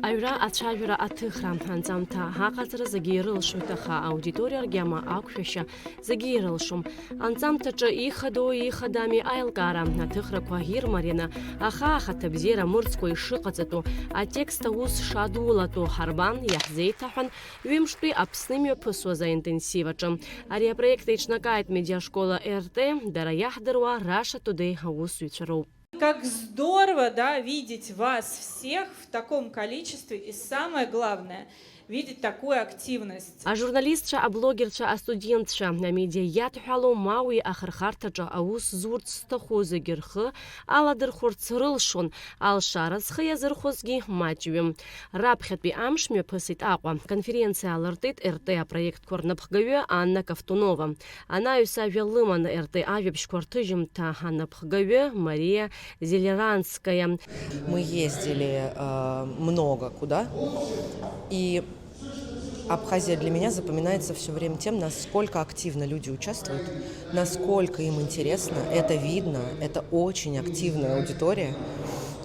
Аҩра ацәажәара аҭыхра анҵамҭа ҳаҟаҵара зегьы ирылшоит, аха аудиториаргьы ама ақәшәашьа зегьы ирылшом. Анҵамҭаҿы ихадоу ихадами аилкаара, аҭыхрақәа ирмарианы, ахаахаҭа бзиара мырӡкәа ишыҟаҵатәу, атекст аус шадулатәу ҳарбан иаҳзеиҭаҳәан ҩымштәи Аԥсны имҩаԥысуаз аинтенсив аҿы. Ари апроект еиҿнакааит медиашкола РТ, дара иаҳдыруа Russia Today аусзуҩцәа роуп. Как здорово, да, видеть вас всех в таком количестве и самое главное – видеть такую активность. Ажурналистцәа, аблогерцәа, астудентцәа амедиа иадҳәалоу мауи ахырхарҭаҿы аус зурц зҭаху зегьы рхы аладырхәырц рылшон, алшара зхы иазырхәозгьы маҷҩым. Раԥхьатәи амш мҩаԥысит Аҟәа. Конференциа алыртит РТ апроектқәа рнапхгаҩы Анна Ковтунова. Анаҩсажәа лыман РТ ажәабжьқәа рҭыжьымҭа анапхгаҩы Мария Зелеранская. Мы ездили много куда, и Абхазия для меня запоминается все время тем, насколько активно люди участвуют, насколько им интересно. Это видно, это очень активная аудитория,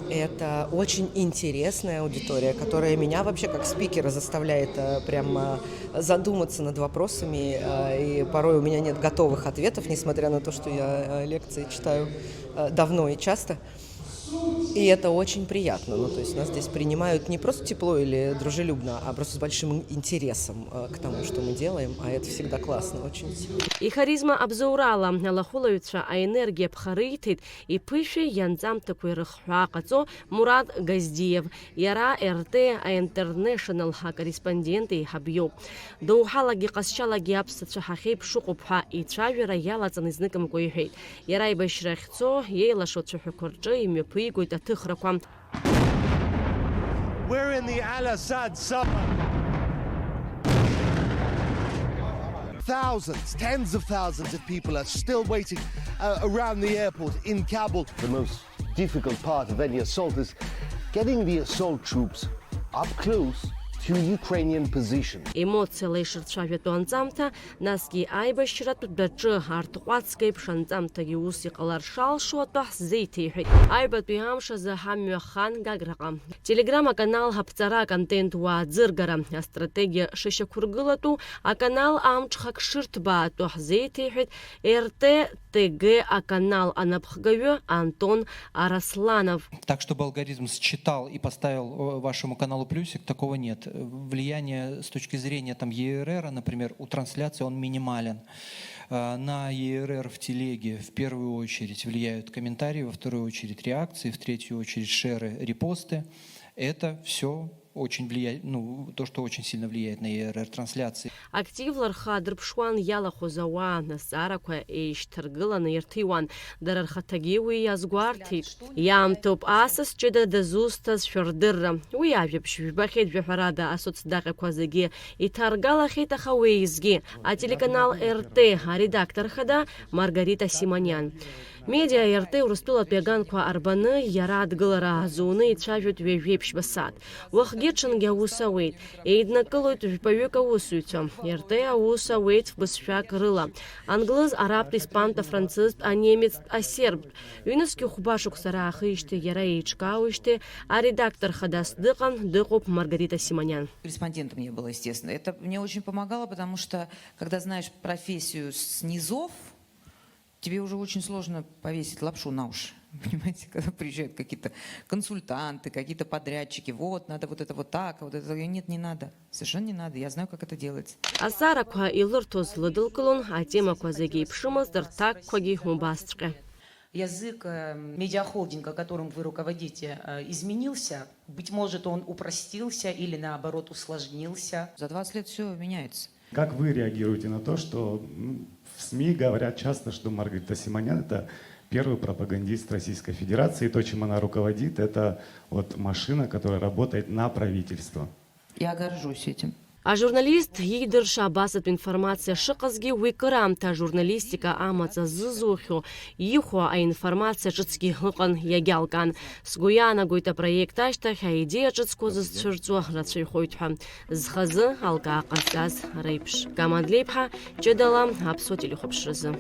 это очень интересная аудитория, которая меня вообще как спикера заставляет прямо задуматься над вопросами. И порой у меня нет готовых ответов, несмотря на то, что я лекции читаю давно и часто. И это очень приятно. Ну, то есть нас здесь принимают не просто тепло или дружелюбно, а просто с большим интересом к тому, что мы делаем. А это всегда классно, очень. И харизма абзоурала алахулаҩцәа аенергиа ԥхариҭеит иԥышәа ианҵамҭақәа ирыхҳәаа ҟаҵо Мурад Газдиев. Иара РТ аинтернешнл акорреспондент еиҳаб. Доуҳалагьы ҟазшьалагьы аԥсацәа ҳахьеиԥшыҟоуп ҳәа ицәажәара иалаҵаны изныкымкәа иҳәеит. Иара аибашьра ахьцо иеилашо ацәаҳәақәа рҿы имҩаԥигоит аҭыхрақәа. We're in the Al-Assad summer. Thousands, tens of thousands of people are still waiting around the airport in Kabul. The most difficult part of any assault is getting the assault troops up close to Ukrainian position. Емоциала ишырцәажәатәу анҵамҭа, насгьы аибашьратә дәаҿы артҟәацк еиԥш анҵамҭагьы ус иҟалар шалшо атәы ҳзеиҭеиҳәеит. Аҩбатәи амш азы ҳамҩа хан Гаграҟа. Телеграм аканал ҳаԥҵара аконтент уааӡыргара, астратегиа шышьақәыргылатәу аканал амҽхак шырҭбаатәу ҳзеиҭеиҳәеит РТ ТГ аканал анапхгаҩы Антон Арасланов. Так, чтобы алгоритм считал и поставил вашему каналу плюсик, такого нет. Влияние с точки зрения там ЕРР, например, у трансляции он минимален. На ЕРР в телеге в первую очередь влияют комментарии, во вторую очередь реакции, в третью очередь шеры, репосты. Это все очень влияет, ну, то, что очень сильно влияет на ЕРР-трансляции. Активлар дрыԥшуан иалахәыз ауаа назҵаарақәа еишьҭаргыланы ирҭиуан. Дара рхаҭагьы уи иазгәарҭеит. Иаамҭоуп асас ҷыда дазусҭазшәа рдырра. Уи ажәабжь жәбахьеит жәаҳәарада асоцдаҟьақәа зегьы иҭаргалахьеит, аха уеизгьы. Ателеканал РТ аредактор хада Маргарита Симонян. Медиа РТ Урыстәылатәи аганқәа арбаны иара адгылара аазууны ицәажәоит ҩажәеиԥшьба сааҭ. Уахгьы ҽынгьы аус ауеит. Еиднакылоит жәпаҩык аусзуҩцәа. РТ аус ауеит бызшәак рыла. Англыз, арабтә, испантә, афранцызтә, анемецтә, асербтә. Ҩнызқьы хәба-шықәса раахижьҭеи иара еиҿкаауижьҭеи аредактор хадас дыҟоуп Маргарита Симонян. Корреспондентом я была, естественно. Это мне очень помогало, потому что, когда знаешь профессию с низов, тебе уже очень сложно повесить лапшу на уши. Понимаете, когда приезжают какие-то консультанты, какие-то подрядчики, вот, надо вот это вот так, вот это. Нет, не надо. Совершенно не надо. Я знаю, как это делается. Азарақәа илырҭоз лыдылкылон, атемақәа зегьы еиԥшымызт, рҭакқәагьы убасҵәҟьа. Язык медиахолдинга, которым вы руководите, изменился? Быть может, он упростился или, наоборот, усложнился? За 20 лет все меняется. Как вы реагируете на то, что в СМИ говорят часто, что Маргарита Симонян – это первый пропагандист Российской Федерации, и то, чем она руководит, это вот машина, которая работает на правительство? Я горжусь этим. Ажурналист йидырша абасатә информациа шыҟазгьы уи кыраамҭа ажурналистика амаҵ азызухьоу ихәо аинформациа ҿыцгьы ыҟан иагьалкан. Сгәы иаанагоит апроект ашьҭахь аидеиа ҿыцқәа зызцәырҵуа рацәаҩхоит ҳәа. Зхазы алкаа ҟазҵаз реиԥш. Каман Леиԥҳа, Ҷыдала, Аԥсуа телехәаԥшразы.